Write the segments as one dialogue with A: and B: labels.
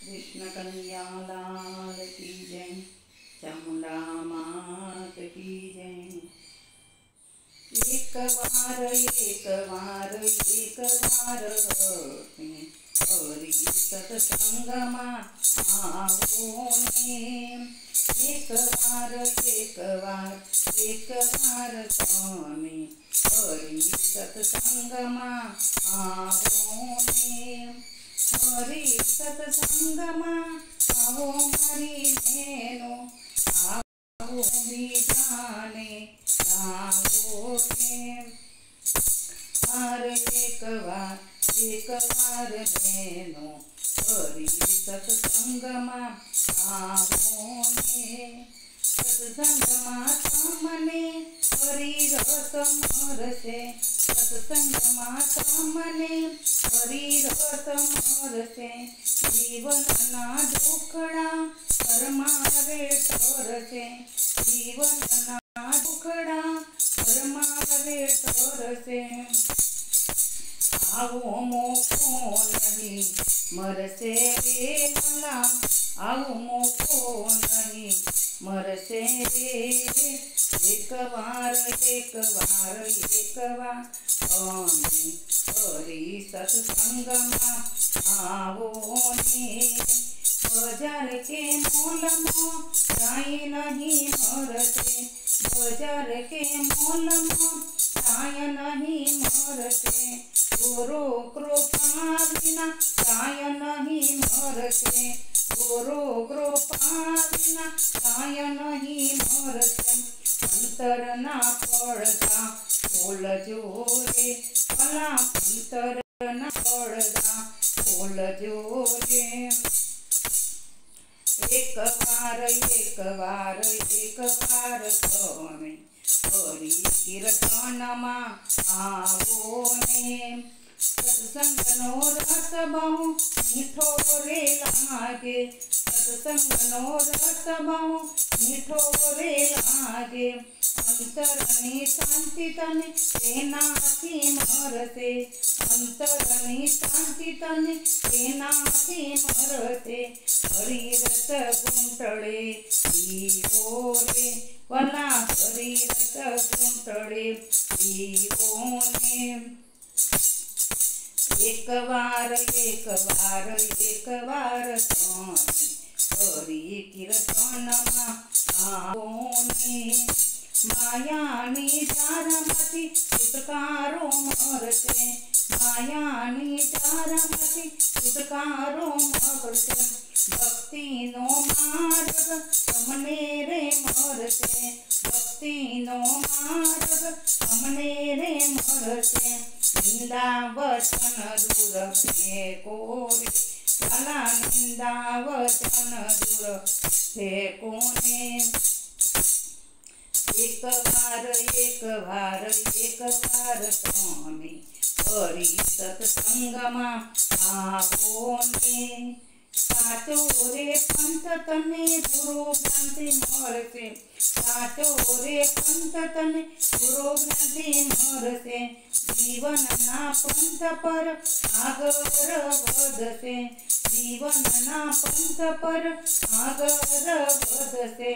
A: कृष्ण कन्हैया लाल की जय। चामुंडा मात की जय। एक बार हरि सत्संगमा आओ ने। एक बार स्वामी हरि सत्संगमा आओ ने। हरि सत्संगमा आओ मारी बहनो, आओ बीजाने लाओ ने। एक बार बहनो हरि सत्संगमा आओ ने। सत्संगमा તમને હરિ રસ મરશે, સત્સંગમાં તમને હરિ રસ મરશે। જીવનના દુખડા પરમારે ટરશે, જીવનના દુખડા પરમારે ટરશે। આવો મોકો નહીં મરશે રે ભલા, આવો મોકો નહીં મરશે રે। એક વાર અમે હરિ સત્સંગમાં આવો ને। બજાર કે મોલમાં જાય નહીં મરશે, બજાર કે મોલમાં જાય નહીં મરશે। ગુરુ કૃપા વિના જાય નહીં મરશે, ગુરુ કૃપા વિના જાય નહીં મરશે। અંતરના પડદા ખોલજો રે ભલા, અંતરના પડદા ખોલજો રે। એક વાર તમે હરિ કીર્તનમાં આવો ને। સત્સંગનો રસ બહુ મીઠો રે લાગે, સત્સંગનો રસ બહુ મીઠો રે લાગે। અંતરની શાંતિ તને તેનાથી મળશે, અંતરની શાંતિ તને તેનાથી મળશે। હરિરસ ઘૂંટડે પીવો રે ભલા, હરિરસ ઘૂંટડે પીવો ને। એક વાર તમે હરિ કીર્તનમાં આવો ને। માયાની જારમાંથી છુટકારો મળશે, માયાની જારમાંથી છુટકારો મળશે। ભક્તિનો માર્ગ તમને રે મળશે, ભક્તિનો માર્ગ તમને રે મળશે। નિંદા વચન દૂર ફેંકો રે ભલા, નિંદા વચન દૂર ફેંકો ને। એક વાર તમે હરિ સત્સંગમાં આવો ને। સાચો રે પંથ તને ગુરુ જ્ઞાનથી મળશે, સાચો રે પંથ તને ગુરુ જ્ઞાનથી મળશે। જીવનના પંથ પર આગળ વધશે, જીવનના પંથ પર આગળ વધશે।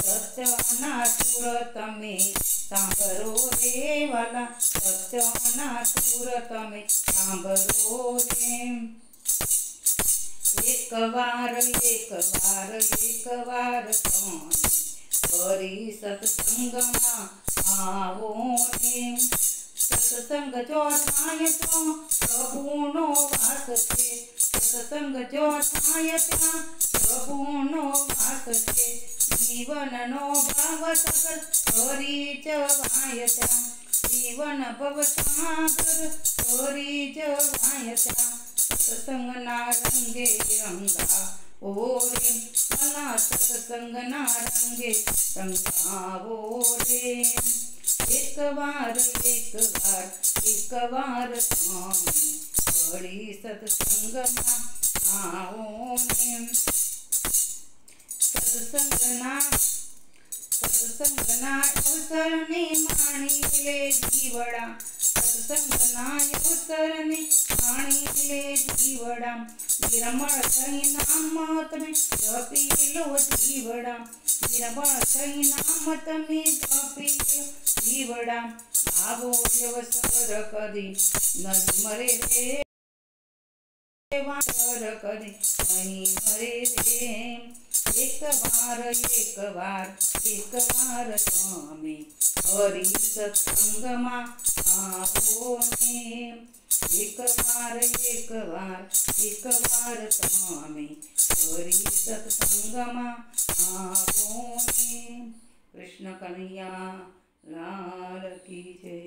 A: સત્યના સુર તમે સાંભળો રે વાલા, સત્યના સુર તમે સાંભળો રે। એક વાર તમે હરિ સત્સંગમાં આવો ને। સત્સંગ જો થાય તો પ્રભુનો વાસ છે, સત્સંગ જો થાય ત્યાં પ્રભુનો વાસ છે। જીવનનો ભાવ સગર હરિ જવાય ત્યાં, જીવન ભવ સાગર હરિ જવાય ત્યાં। સત્સંગના રંગે રંગાવો રે ભલા, સત્સંગના રંગે રંગાવો રે। એક વાર તમે હરિ સત્સંગમાં આવો ને। સત્સંગના અવસરને માણી લે જીવડા, સત્સંગના અવસરને માણી લે જીવડા નિર્મળ થઈ નામ તમે જપી લો જીવડા નિર્મળ થઈ નામ તમે જપી લો જીવડા આવો અવસર કદી નહીં મરે રે વાસર કદી નહીં મરે રે એકવાર તમે હરિ સત્સંગમાં આવો ને એકવાર તમે હરિ સત્સંગમાં આવો ને કૃષ્ણ કનૈયા લાલ કી જય।